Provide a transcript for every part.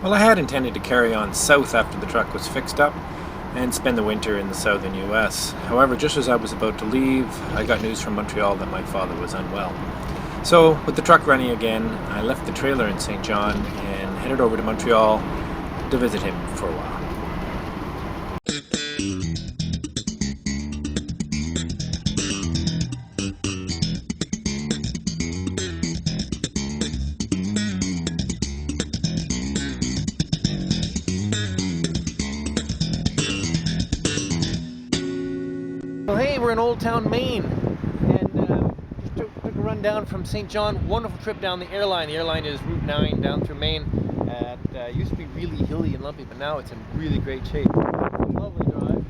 Well, I had intended to carry on south after the truck was fixed up and spend the winter in the southern US. However, just as I was about to leave, I got news from Montreal that my father was unwell. So, with the truck running again, I left the trailer in St. John and headed over to Montreal to visit him for a while. Well, hey, we're in Old Town, Maine, and just took a run down from St. John. Wonderful trip down the airline. The airline is Route 9 down through Maine. It used to be really hilly and lumpy, but now it's in really great shape. Lovely drive,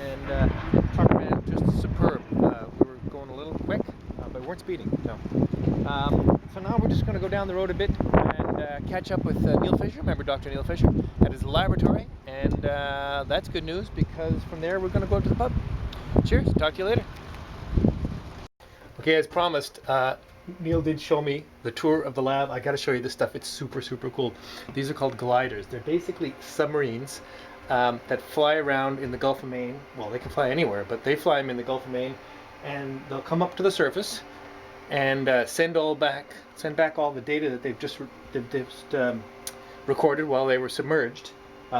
and truck man just superb. We were going a little quick, but we weren't speeding. No. So now we're just going to go down the road a bit and catch up with Neil Fisher. Remember Dr. Neil Fisher at his laboratory, and that's good news because from there we're going to go to the pub. Cheers, talk to you later. Okay, as promised, Neil did show me the tour of the lab. I gotta show you this stuff. It's super cool. These are called gliders. They're basically submarines that fly around in the Gulf of Maine. Well, they can fly anywhere, but they fly them in the Gulf of Maine, and they'll come up to the surface and send back all the data that they've just recorded while they were submerged.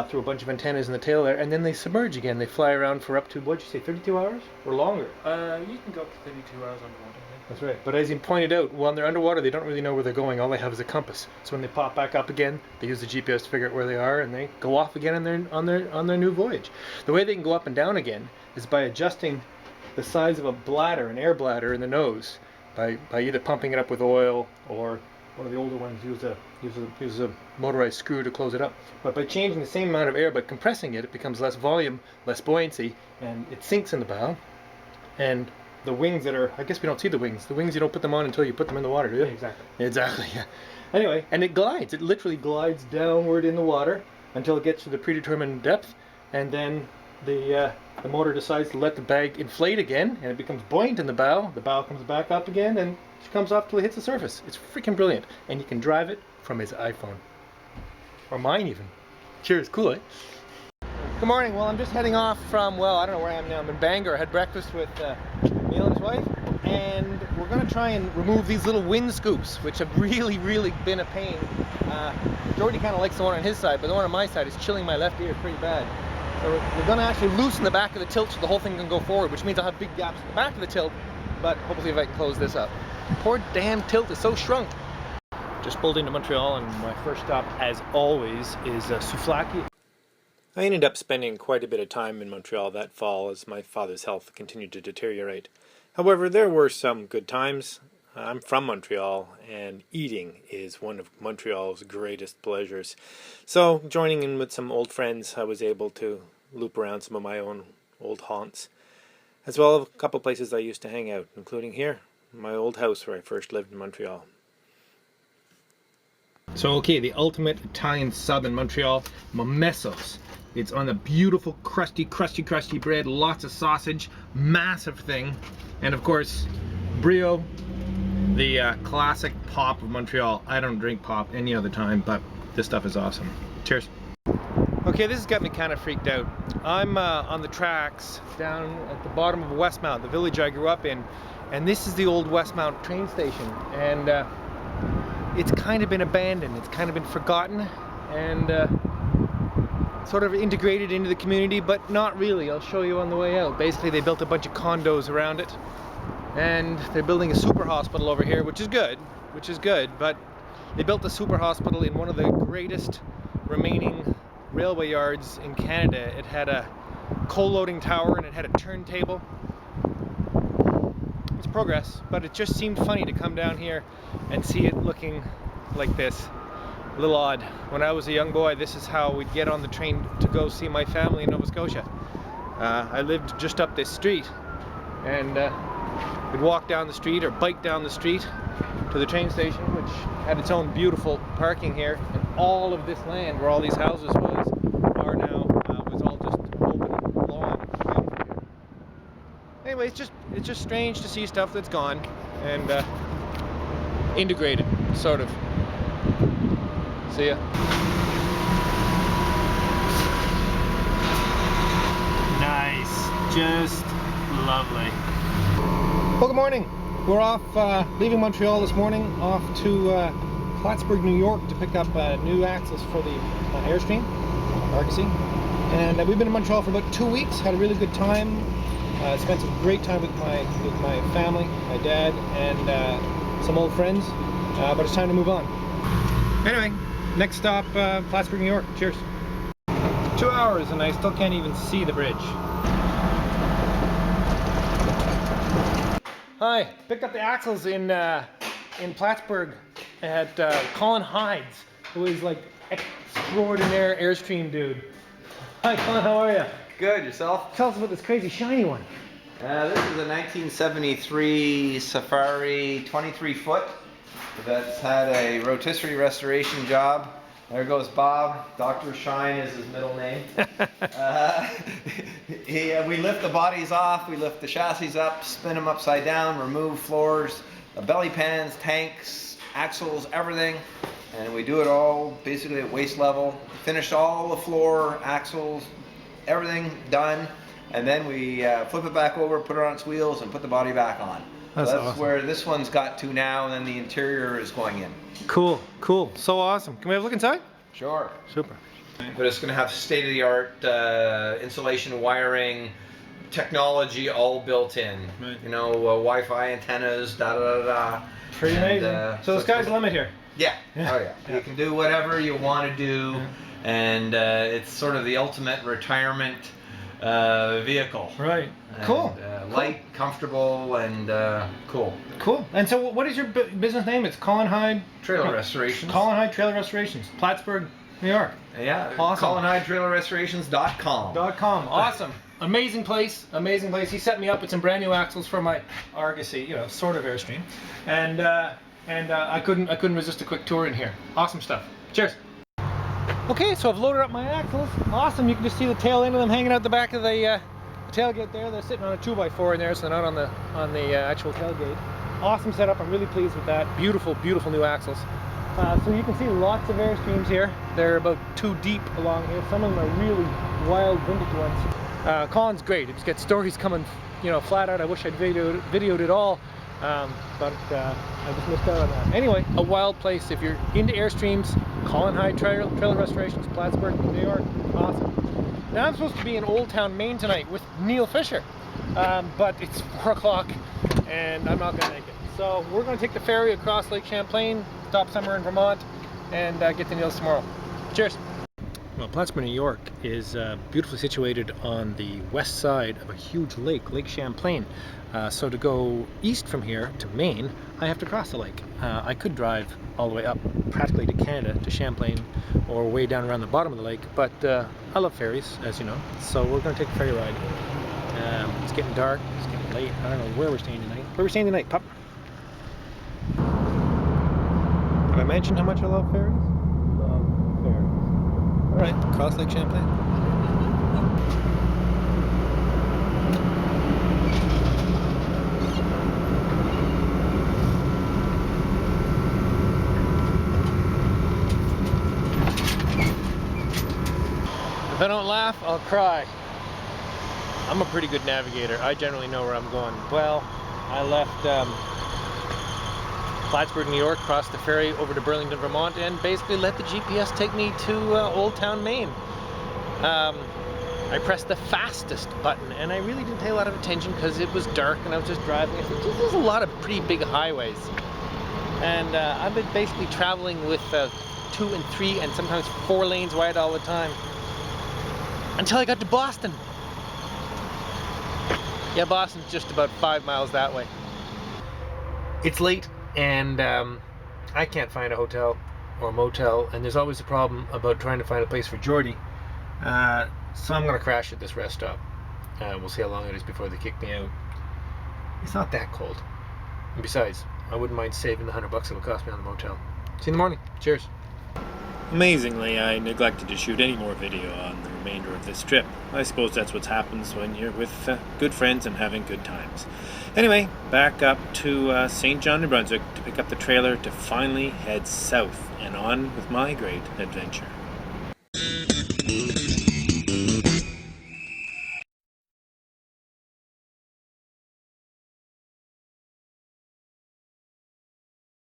Through a bunch of antennas in the tail there, and then they submerge again. They fly around for up to, what'd you say, 32 hours or longer? You can go up to 32 hours underwater. That's right. But as you pointed out, when they're underwater, they don't really know where they're going. All they have is a compass. So when they pop back up again, they use the GPS to figure out where they are, and they go off again on their new voyage. The way they can go up and down again is by adjusting the size of a bladder, an air bladder in the nose, by either pumping it up with oil, or one of the older ones use a motorized screw to close it up. But by changing the same amount of air, but compressing it, it becomes less volume, less buoyancy, and it sinks in the bow. And the wings that are, I guess we don't see the wings. The wings, you don't put them on until you put them in the water, do you? Yeah, Exactly, yeah. Anyway, and it glides. It literally glides downward in the water until it gets to the predetermined depth, and then the motor decides to let the bag inflate again, and it becomes buoyant in the bow. The bow comes back up again, and it comes off till it hits the surface. It's freaking brilliant, and you can drive it from his iPhone. Or mine even. Cheers, cool, eh? Good morning. Well, I'm just heading off from, well, I don't know where I am now. I'm in Bangor. I had breakfast with Neil and his wife, and we're going to try and remove these little wind scoops, which have really been a pain. Geordie kind of likes the one on his side, but the one on my side is chilling my left ear pretty bad. So we're going to actually loosen the back of the tilt so the whole thing can go forward, which means I'll have big gaps in the back of the tilt, but hopefully if I can close this up. Poor damn tilt is so shrunk. Just pulled into Montreal, and my first stop, as always, is Souflaki. I ended up spending quite a bit of time in Montreal that fall as my father's health continued to deteriorate. However, there were some good times. I'm from Montreal, and eating is one of Montreal's greatest pleasures. So, joining in with some old friends, I was able to loop around some of my own old haunts, as well as a couple places I used to hang out, including here, my old house where I first lived in Montreal. So, okay, the ultimate Italian sub in Montreal, Momessos. It's on a beautiful, crusty bread, lots of sausage, massive thing, and of course, brio, the classic pop of Montreal. I don't drink pop any other time, but this stuff is awesome. Cheers. Okay, this has got me kind of freaked out. I'm on the tracks down at the bottom of Westmount, the village I grew up in, and this is the old Westmount train station, and it's kind of been abandoned, it's kind of been forgotten, and sort of integrated into the community, but not really. I'll show you on the way out. Basically, they built a bunch of condos around it, and they're building a super hospital over here, which is good, but they built a super hospital in one of the greatest remaining railway yards in Canada. It had a coal loading tower, and it had a turntable. It's progress, but it just seemed funny to come down here and see it looking like this. A little odd. When I was a young boy, this is how we'd get on the train to go see my family in Nova Scotia. I lived just up this street, and we'd walk down the street or bike down the street to the train station, which had its own beautiful parking here, and all of this land where all these houses was all just open lawn. Anyway, it's just strange to see stuff that's gone and integrated, sort of. See ya. Nice, just lovely. Well, good morning. We're off, leaving Montreal this morning, off to Plattsburgh, New York to pick up new axles for the Airstream, Argosy. And we've been in Montreal for about 2 weeks, had a really good time. Spent some great time with my family, my dad, and some old friends. But it's time to move on. Anyway, next stop, Plattsburgh, New York. Cheers. 2 hours and I still can't even see the bridge. Hi, picked up the axles in Plattsburgh at Colin Hyde's, who is like extraordinaire Airstream dude. Hi Colin, how are you? Good, yourself? Tell us about this crazy shiny one. This is a 1973 Safari 23 foot that's had a rotisserie restoration job. There goes Bob. Dr. Shine is his middle name. We lift the bodies off, we lift the chassis up, spin them upside down, remove floors, the belly pans, tanks, axles, everything. And we do it all basically at waist level. Finished all the floor, axles, everything done. And then we flip it back over, put it on its wheels, and put the body back on. That's so that's awesome. where this one's got to now, and then the interior is going in. Cool, cool, so awesome. Can we have a look inside? Sure. Super. But it's going to have state-of-the-art insulation, wiring, technology all built in. Right. You know, Wi-Fi antennas, da-da-da-da. Pretty amazing. So the sky's the limit here. Yeah. Yeah. Oh yeah. You can do whatever you want to do, Yeah. and it's sort of the ultimate retirement vehicle. Right. And, Cool. Light, comfortable, and cool. Cool. And so what is your business name? It's Colin Hyde? Trailer restorations. Colin Hyde Trailer Restorations, Plattsburgh, New York. Yeah. Awesome. ColinHydeTrailerRestorations.com. Awesome. Amazing place. Amazing place. He set me up with some brand new axles for my Argosy, you know, sort of Airstream, and I couldn't resist a quick tour in here. Awesome stuff. Cheers. Okay, so I've loaded up my axles. Awesome. You can just see the tail end of them hanging out the back of the tailgate there. They're sitting on a 2x4 in there, so they're not on the actual tailgate. Awesome setup. I'm really pleased with that. Beautiful, beautiful new axles. So you can see lots of Airstreams here. They're about 2 deep along here. Some of them are really wild vintage ones. Colin's great. He's got stories coming, you know, flat out. I wish I'd videoed it all, but I just missed out on that. Anyway, a wild place. If you're into Airstreams, Colin Hyde Trailer Restorations, Plattsburgh, New York. Awesome. Now I'm supposed to be in Old Town, Maine tonight with Neil Fisher, but it's 4 o'clock and I'm not going to make it. So we're going to take the ferry across Lake Champlain, stop somewhere in Vermont, and get to Neil's tomorrow. Cheers. Well, Plattsburgh, New York is beautifully situated on the west side of a huge lake, Lake Champlain. So to go east from here to Maine, I have to cross the lake. I could drive all the way up practically to Canada, to Champlain, or way down around the bottom of the lake, but I love ferries, as you know, so we're going to take a ferry ride. It's getting dark, it's getting late, I don't know where we're staying tonight. Where are we staying tonight, pup? Have I mentioned how much I love ferries? Love ferries. Alright, cross Lake Champlain. If I don't laugh, I'll cry. I'm a pretty good navigator. I generally know where I'm going. Well, I left Plattsburgh, New York, crossed the ferry over to Burlington, Vermont, and basically let the GPS take me to Old Town, Maine. I pressed the fastest button, and I really didn't pay a lot of attention because it was dark and I was just driving. I said, there's a lot of pretty big highways. And I've been basically traveling with 2 and 3 and sometimes 4 lanes wide all the time. Until I got to Boston. Yeah, Boston's just about 5 miles that way. It's late and I can't find a hotel or a motel, and there's always a problem about trying to find a place for Geordie. So I'm gonna crash at this rest stop. We'll see how long it is before they kick me out. It's not that cold. And besides, I wouldn't mind saving the $100 it'll cost me on the motel. See you in the morning. Cheers. Amazingly, I neglected to shoot any more video on the remainder of this trip. I suppose that's what happens when you're with good friends and having good times. Anyway, back up to St. John, New Brunswick to pick up the trailer to finally head south and on with my great adventure.